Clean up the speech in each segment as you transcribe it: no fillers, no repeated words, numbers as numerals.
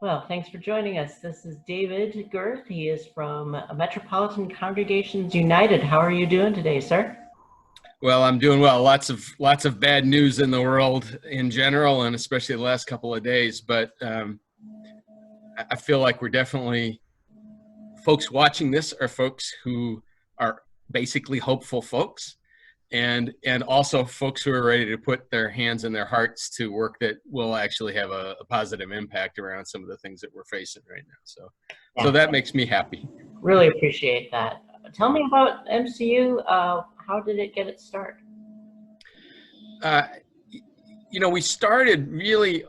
Well, thanks for joining us. This is David Gerth. He is from Metropolitan Congregations United. How are you doing today, sir? Well, I'm doing well. Lots of bad news in the world in general, and especially the last couple of days. But I feel like we're definitely folks watching this are folks who are basically hopeful folks, and also folks who are ready to put their hands and their hearts to work that will actually have a positive impact around some of the things that we're facing right now. So that makes me happy. Really appreciate that. Tell me about MCU. How did it get its start? We started really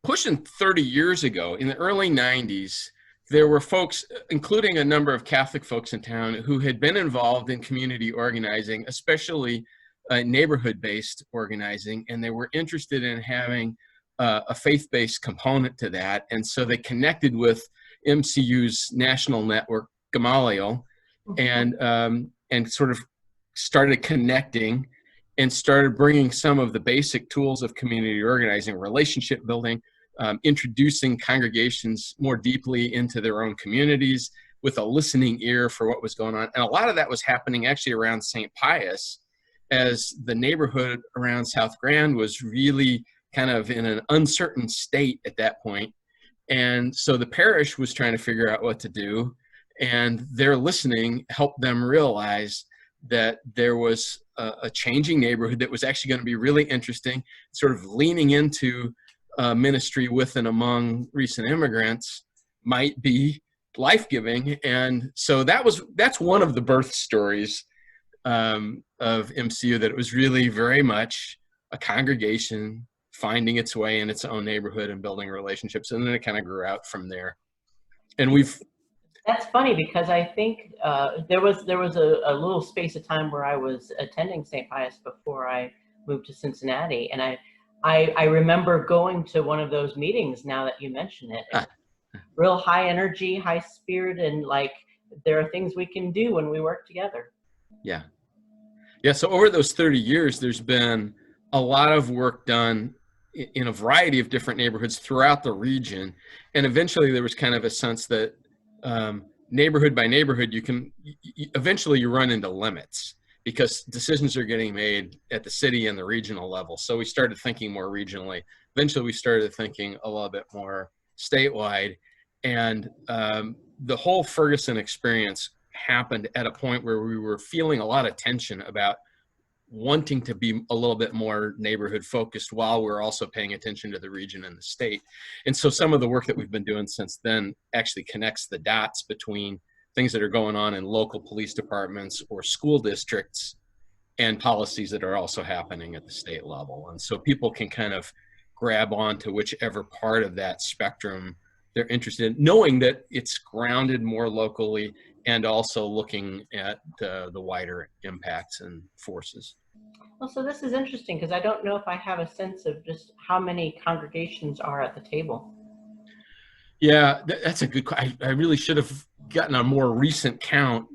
pushing 30 years ago. In the early 90s, there were folks, including a number of Catholic folks in town, who had been involved in community organizing, especially neighborhood-based organizing, and they were interested in having a faith-based component to that. And so they connected with MCU's national network, Gamaliel, and sort of started connecting and started bringing some of the basic tools of community organizing, relationship building, introducing congregations more deeply into their own communities with a listening ear for what was going on. And a lot of that was happening actually around St. Pius, as the neighborhood around South Grand was really kind of in an uncertain state at that point. And so the parish was trying to figure out what to do, and their listening helped them realize that there was a changing neighborhood that was actually going to be really interesting, sort of leaning into ministry with and among recent immigrants might be life-giving. And so that's one of the birth stories of MCU, that it was really very much a congregation finding its way in its own neighborhood and building relationships. And then it kind of grew out from there. And That's funny, because I think there was a little space of time where I was attending St. Pius before I moved to Cincinnati, and I remember going to one of those meetings. Now that you mention it, real high energy, high spirit, and like there are things we can do when we work together. Yeah. So over those 30 years, there's been a lot of work done in a variety of different neighborhoods throughout the region, and eventually there was kind of a sense that neighborhood by neighborhood, eventually you run into limits because decisions are getting made at the city and the regional level. So we started thinking more regionally. Eventually we started thinking a little bit more statewide. And the whole Ferguson experience happened at a point where we were feeling a lot of tension about wanting to be a little bit more neighborhood focused while we're also paying attention to the region and the state. And so some of the work that we've been doing since then actually connects the dots between things that are going on in local police departments or school districts and policies that are also happening at the state level. And so people can kind of grab on to whichever part of that spectrum they're interested in, knowing that it's grounded more locally and also looking at the wider impacts and forces. Well, so this is interesting, because I don't know if I have a sense of just how many congregations are at the table. Yeah, that's a good question. I really should have gotten a more recent count.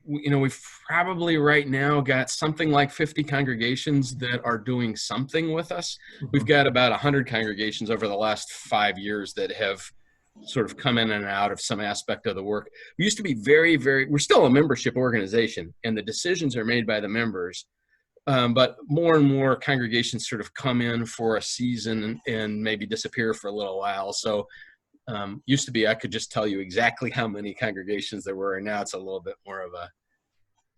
We've probably right now got something like 50 congregations that are doing something with us. We've got about 100 congregations over the last 5 years that have sort of come in and out of some aspect of the work. We used to be we're still a membership organization, and the decisions are made by the members. But more and more congregations sort of come in for a season and maybe disappear for a little while. So used to be I could just tell you exactly how many congregations there were, and now it's a little bit more of a...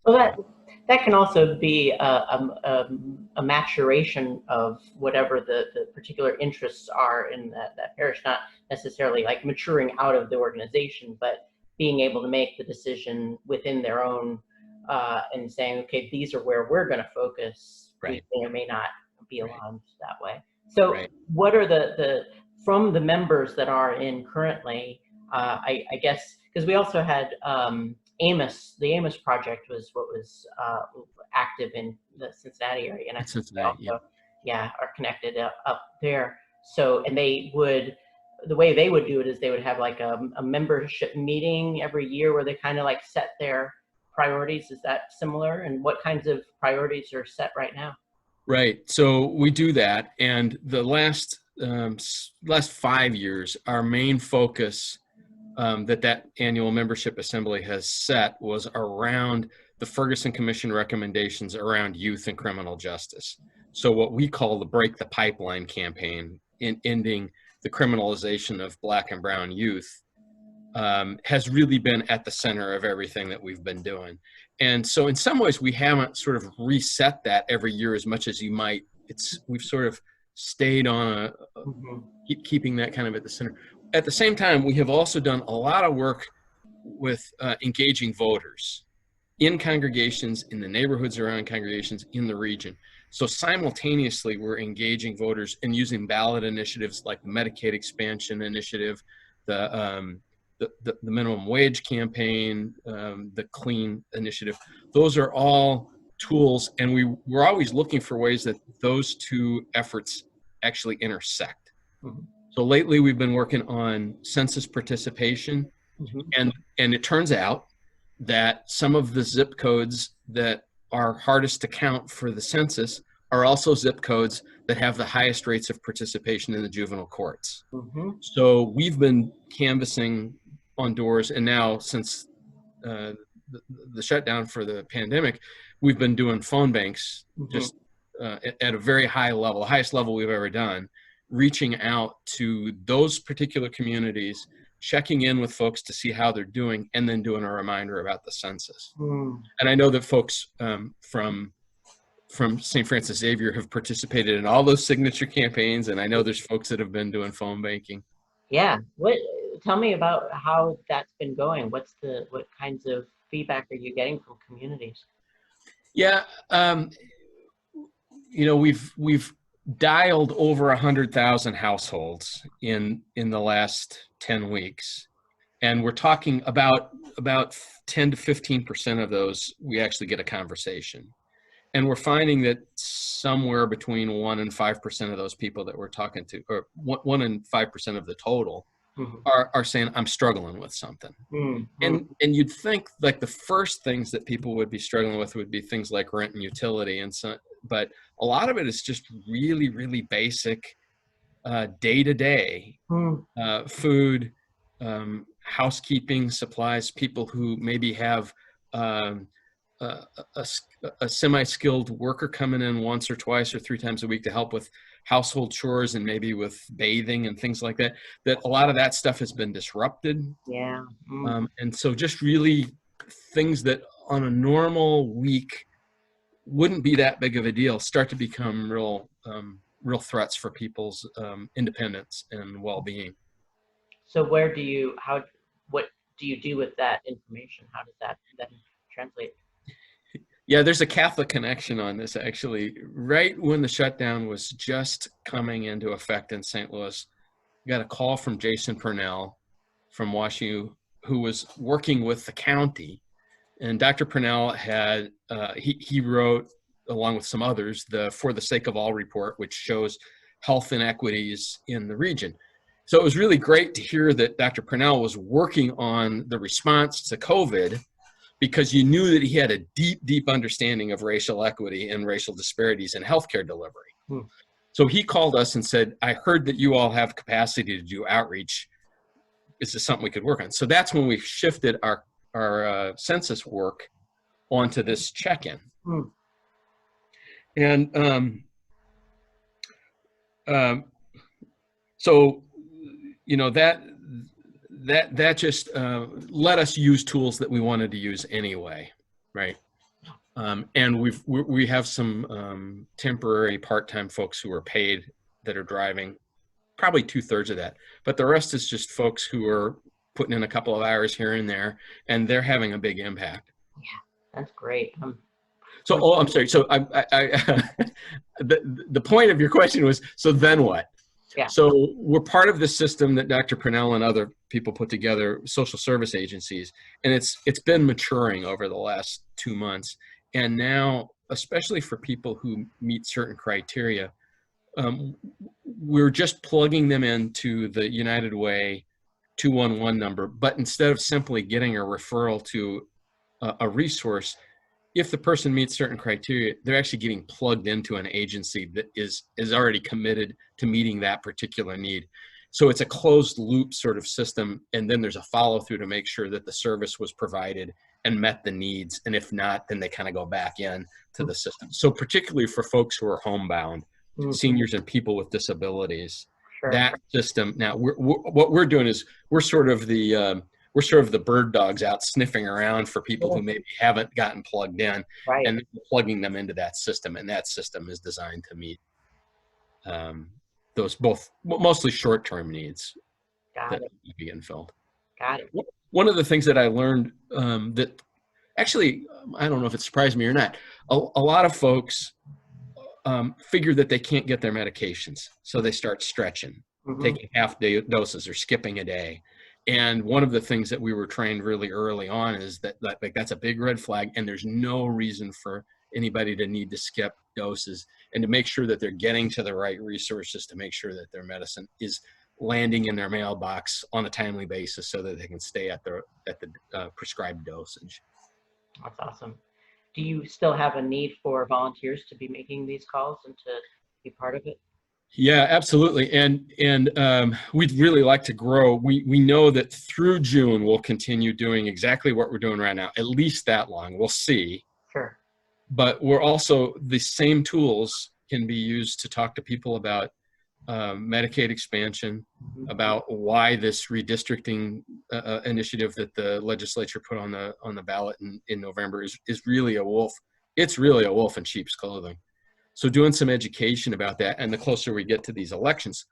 Well, that can also be a maturation of whatever the particular interests are in that parish, not necessarily like maturing out of the organization, but being able to make the decision within their own and saying, okay, these are where we're going to focus. Right. We may or may not be aligned that way. So what are from the members that are in currently, I guess, because we also had Amos, the Amos project was what was active in the Cincinnati area, and I think they also, are connected up there. So, and the way they would do it is they would have like a membership meeting every year where they kind of like set their priorities. Is that similar? And what kinds of priorities are set right now? Right. So we do that. And the last last 5 years, our main focus that annual membership assembly has set was around the Ferguson Commission recommendations around youth and criminal justice. So what we call the Break the Pipeline campaign in ending the criminalization of Black and brown youth has really been at the center of everything that we've been doing. And so in some ways we haven't sort of reset that every year as much as you might. We've sort of stayed on keeping that kind of at the center. At the same time, we have also done a lot of work with engaging voters in congregations, in the neighborhoods around congregations, in the region. So simultaneously, we're engaging voters and using ballot initiatives like the Medicaid expansion initiative, the minimum wage campaign, the CLEAN initiative. Those are all tools, and we're always looking for ways that those two efforts actually intersect. So lately we've been working on census participation, and it turns out that some of the zip codes that are hardest to count for the census are also zip codes that have the highest rates of participation in the juvenile courts. So we've been canvassing on doors, and now since the shutdown for the pandemic, we've been doing phone banks just at a very high level, highest level we've ever done, reaching out to those particular communities, checking in with folks to see how they're doing, and then doing a reminder about the census. And I know that folks from St. Francis Xavier have participated in all those signature campaigns, and I know there's folks that have been doing phone banking. Yeah, tell me about how that's been going. What kinds of feedback are you getting from communities? Yeah, you know, we've dialed over 100,000 households in the last 10 weeks, and we're talking about 10 to 15% of those we actually get a conversation, and we're finding that somewhere between 1 and 5% of those people that we're talking to, or 1 and 5% of the total, are saying, I'm struggling with something. And you'd think like the first things that people would be struggling with would be things like rent and utility, and so, but a lot of it is just really, really basic day-to-day food, housekeeping supplies, people who maybe have a semi-skilled worker coming in once or twice or 3 times a week to help with household chores and maybe with bathing and things like that, that a lot of that stuff has been disrupted. Yeah. And so just really things that on a normal week wouldn't be that big of a deal start to become real threats for people's independence and well-being. So what do you do with that information? How does that then translate? Yeah, there's a Catholic connection on this, actually. Right when the shutdown was just coming into effect in St. Louis, I got a call from Jason Purnell from WashU, who was working with the county. And Dr. Purnell had, he wrote, along with some others, the For the Sake of All report, which shows health inequities in the region. So it was really great to hear that Dr. Purnell was working on the response to COVID, because you knew that he had a deep, deep understanding of racial equity and racial disparities in healthcare delivery. So he called us and said, I heard that you all have capacity to do outreach. Is this something we could work on? So that's when we shifted our census work onto this check-in. And so, you know, that just let us use tools that we wanted to use anyway, right? And we have some temporary part-time folks who are paid that are driving, probably 2/3 of that, but the rest is just folks who are putting in a couple of hours here and there, and they're having a big impact. Yeah, that's great. So, I'm sorry. So the point of your question was, so then what? Yeah. So we're part of the system that Dr. Purnell and other people put together, social service agencies, and it's been maturing over the last 2 months. And now, especially for people who meet certain criteria, we're just plugging them into the United Way 211 number, but instead of simply getting a referral to a resource, if the person meets certain criteria, they're actually getting plugged into an agency that is already committed to meeting that particular need. So it's a closed loop sort of system, and then there's a follow through to make sure that the service was provided and met the needs. And if not, then they kind of go back in to the system. So particularly for folks who are homebound, seniors and people with disabilities, that system. Now, what we're doing is we're sort of the bird dogs out sniffing around for people who maybe haven't gotten plugged in, and plugging them into that system. And that system is designed to meet those both mostly short-term needs that need to be filled. Got it. One of the things that I learned that actually, I don't know if it surprised me or not, a lot of folks figure that they can't get their medications. So they start stretching, taking half-day doses or skipping a day. And one of the things that we were trained really early on is that like that's a big red flag, and there's no reason for anybody to need to skip doses, and to make sure that they're getting to the right resources to make sure that their medicine is landing in their mailbox on a timely basis so that they can stay at the prescribed dosage. That's awesome. Do you still have a need for volunteers to be making these calls and to be part of it? Yeah, absolutely. And we'd really like to grow. We know that through June, we'll continue doing exactly what we're doing right now, at least that long. We'll see. Sure. But we're also, the same tools can be used to talk to people about Medicaid expansion, about why this redistricting initiative that the legislature put on the ballot in November is really a wolf. It's really a wolf in sheep's clothing. So doing some education about that, and the closer we get to these elections,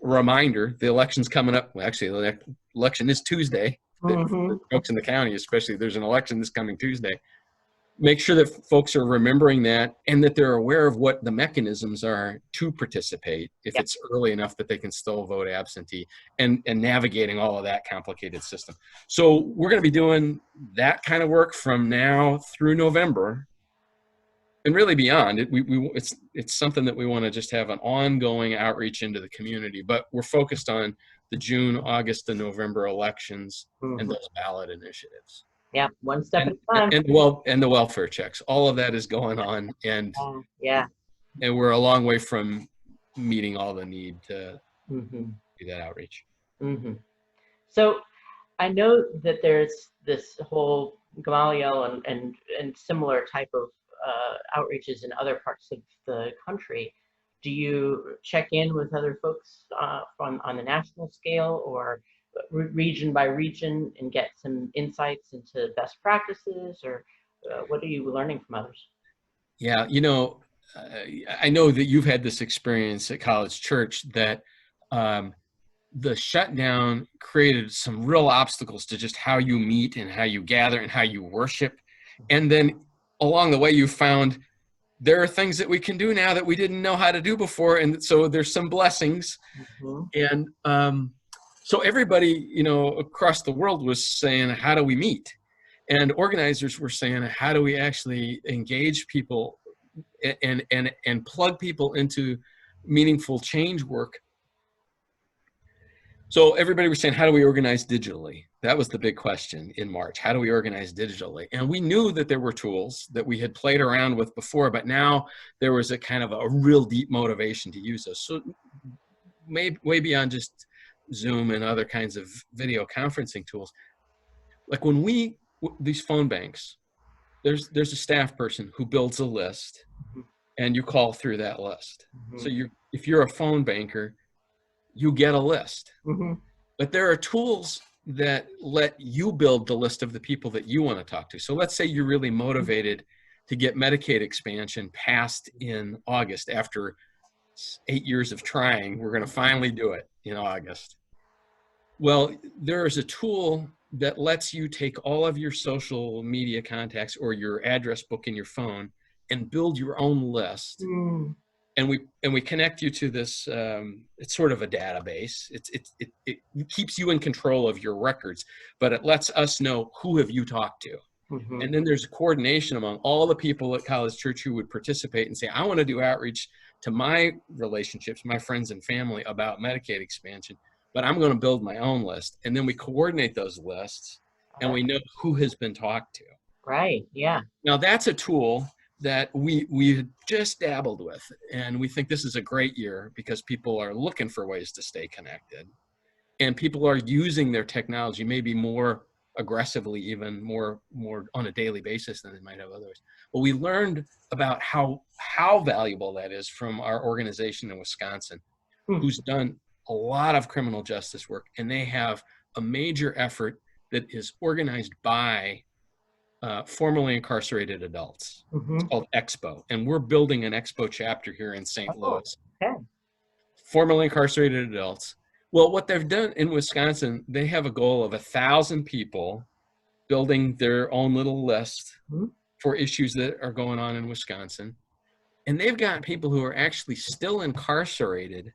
reminder, the election's coming up. Well, actually, the election is Tuesday. For folks in the county, especially, there's an election this coming Tuesday. Make sure that folks are remembering that, and that they're aware of what the mechanisms are to participate if it's early enough that they can still vote absentee, and navigating all of that complicated system. So we're going to be doing that kind of work from now through November, and really beyond. It's something that we want to just have an ongoing outreach into the community, but we're focused on the June, August, and November elections and those ballot initiatives. Yeah, one step at a time. And the welfare checks. All of that is going on, and and we're a long way from meeting all the need to do that outreach. So I know that there's this whole Gamaliel and similar type of outreaches in other parts of the country. Do you check in with other folks on the national scale or region by region and get some insights into best practices, or what are you learning from others? Yeah, I know that you've had this experience at College Church, that the shutdown created some real obstacles to just how you meet and how you gather and how you worship. And then along the way, you found there are things that we can do now that we didn't know how to do before. And so there's some blessings. And so everybody, across the world was saying, how do we meet? And organizers were saying, how do we actually engage people and plug people into meaningful change work? So everybody was saying, how do we organize digitally? That was the big question in March. How do we organize digitally? And we knew that there were tools that we had played around with before, but now there was a kind of a real deep motivation to use those. So way beyond just Zoom and other kinds of video conferencing tools. Like when these phone banks, there's a staff person who builds a list, and you call through that list. So if you're a phone banker, you get a list. But there are tools that let you build the list of the people that you want to talk to. So let's say you're really motivated to get Medicaid expansion passed in August. After 8 years of trying, we're going to finally do it in August. Well, there is a tool that lets you take all of your social media contacts or your address book in your phone and build your own list. And we connect you to this, it's sort of a database. It keeps you in control of your records, but it lets us know who have you talked to. And then there's a coordination among all the people at College Church who would participate and say, I want to do outreach to my relationships, my friends and family about Medicaid expansion, but I'm going to build my own list. And then we coordinate those lists, and we know who has been talked to. Right. Yeah. Now that's a tool that we just dabbled with, and we think this is a great year because people are looking for ways to stay connected, and people are using their technology maybe more aggressively, even more on a daily basis than they might have otherwise. But we learned about how valuable that is from our organization in Wisconsin, Hmm. who's done a lot of criminal justice work, and they have a major effort that is organized by formerly incarcerated adults. It's Mm-hmm. called Expo, and we're building an Expo chapter here in St. Oh, Louis. okay. Formerly incarcerated adults. Well, what they've done in Wisconsin, they have a goal of 1,000 people building their own little list Hmm. for issues that are going on in Wisconsin. And they've got people who are actually still incarcerated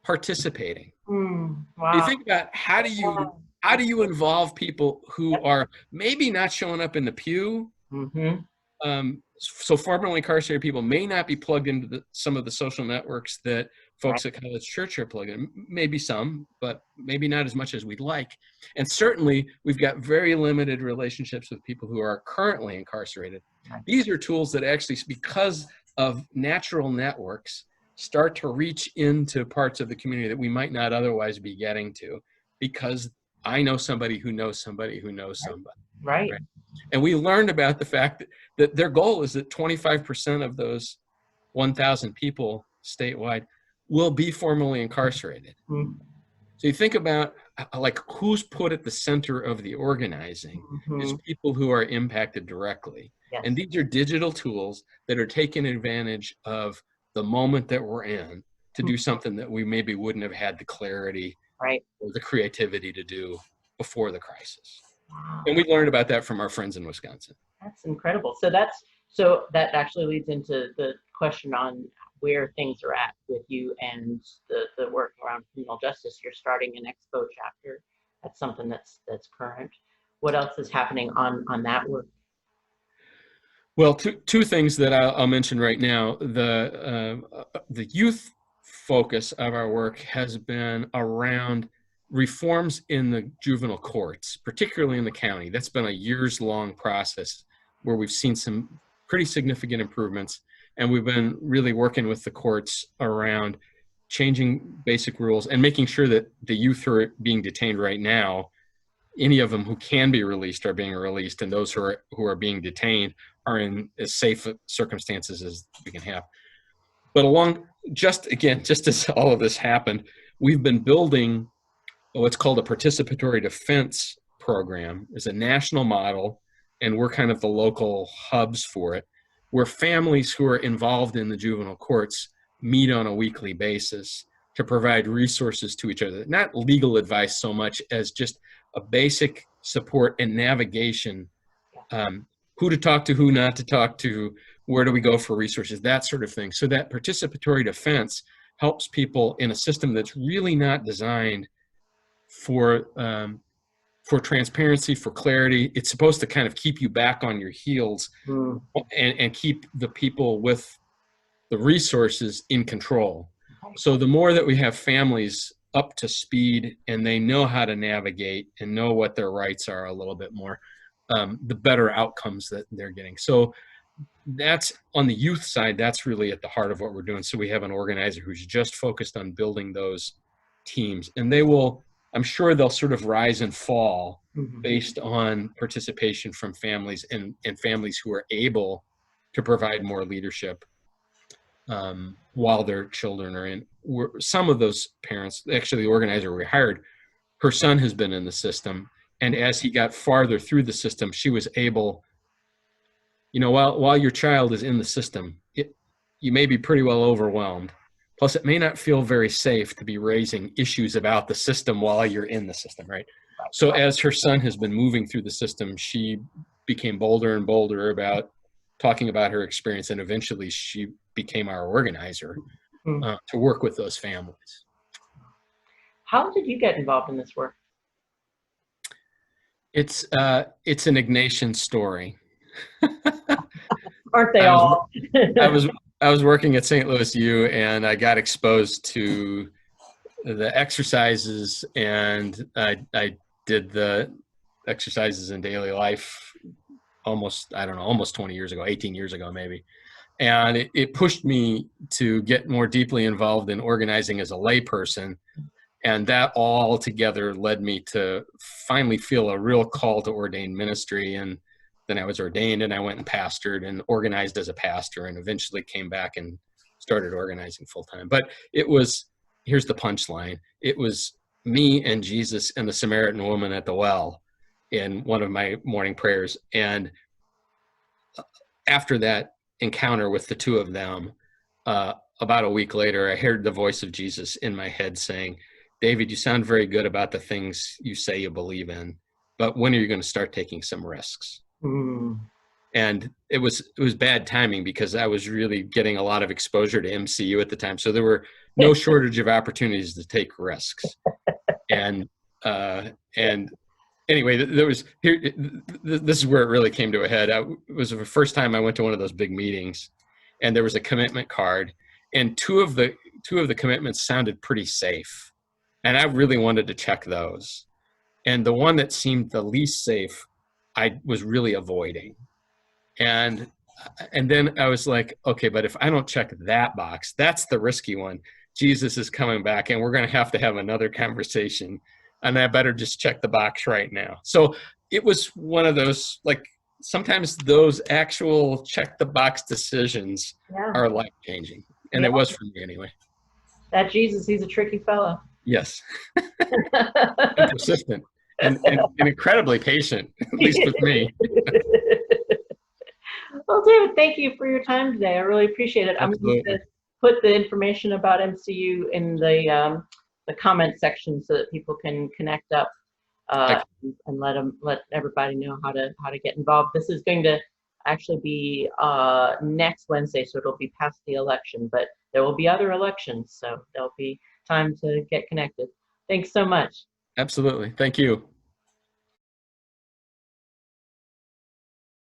participating. You Wow. think about how do you involve people who are maybe not showing up in the pew? Mm-hmm. So formerly incarcerated people may not be plugged into some of the social networks that Right. folks at College Church are plugged in. Maybe some, but maybe not as much as we'd like. And certainly we've got very limited relationships with people who are currently incarcerated. Right. These are tools that actually, because of natural networks, start to reach into parts of the community that we might not otherwise be getting to, because I know somebody who knows somebody who knows somebody. Right. Right? And we learned about the fact that their goal is that 25% of those 1,000 people statewide will be formerly incarcerated. Mm-hmm. So you think about like who's put at the center of the organizing is people who are impacted directly. Yes. And these are digital tools that are taking advantage of the moment that we're in to do something that we maybe wouldn't have had the clarity Right. or the creativity to do before the crisis. Wow. And we learned about that from our friends in Wisconsin. That's incredible. So that actually leads into the question on where things are at with you and the work around criminal justice. You're starting an Expo chapter. That's something that's current. What else is happening on that work? Well, two things that I'll mention right now. The youth focus of our work has been around reforms in the juvenile courts, particularly in the county. That's been a years-long process where we've seen some pretty significant improvements, and we've been really working with the courts around changing basic rules and making sure that the youth who are being detained right now, any of them who can be released are being released, and those who are being detained are in as safe circumstances as we can have. But just as all of this happened, we've been building what's called a participatory defense program. It's a national model, and we're kind of the local hubs for it, where families who are involved in the juvenile courts meet on a weekly basis to provide resources to each other. Not legal advice so much as just a basic support and navigation, who to talk to, who not to talk to, where do we go for resources, that sort of thing. So that participatory defense helps people in a system that's really not designed for transparency, for clarity. It's supposed to kind of keep you back on your heels and keep the people with the resources in control. So the more that we have families up to speed and they know how to navigate and know what their rights are a little bit more, the better outcomes that they're getting. So that's on the youth side, that's really at the heart of what we're doing. So we have an organizer who's just focused on building those teams, and I'm sure they'll sort of rise and fall based on participation from families and families who are able to provide more leadership while their children are in. Some of those parents, actually the organizer we hired, her son has been in the system, and as he got farther through the system, she was able, while your child is in the system, you may be pretty well overwhelmed. Plus, it may not feel very safe to be raising issues about the system while you're in the system, right? So as her son has been moving through the system, she became bolder and bolder about talking about her experience, and eventually she became our organizer to work with those families. How did you get involved in this work? It's an Ignatian story. Aren't they all? I was working at St. Louis U, and I got exposed to the exercises, and I did the exercises in daily life almost, I don't know, almost 20 years ago, 18 years ago, maybe. And it pushed me to get more deeply involved in organizing as a layperson. And that all together led me to finally feel a real call to ordained ministry. And then I was ordained, and I went and pastored and organized as a pastor, and eventually came back and started organizing full time. But it was, here's the punchline. It was me and Jesus and the Samaritan woman at the well in one of my morning prayers. And after that encounter with the two of them, about a week later, I heard the voice of Jesus in my head saying, David, you sound very good about the things you say you believe in, but when are you going to start taking some risks? Mm. And it was bad timing, because I was really getting a lot of exposure to MCU at the time. So there were no shortage of opportunities to take risks. And anyway, this is where it really came to a head. It was the first time I went to one of those big meetings, and there was a commitment card, and two of the commitments sounded pretty safe. And I really wanted to check those. And the one that seemed the least safe, I was really avoiding. And then I was like, okay, but if I don't check that box, that's the risky one. Jesus is coming back, and we're going to have another conversation. And I better just check the box right now. So it was one of those, like, sometimes those actual check the box decisions are life changing. And it was for me anyway. That Jesus, he's a tricky fellow. Yes. And persistent and incredibly patient, at least with me. Well, David, thank you for your time today. I really appreciate it. Absolutely. I'm going to put the information about MCU in the comment section so that people can connect up and let everybody know how to get involved. This is going to actually be next Wednesday, so it'll be past the election, but there will be other elections, so there'll be time to get connected. Thanks so much. Absolutely. Thank you.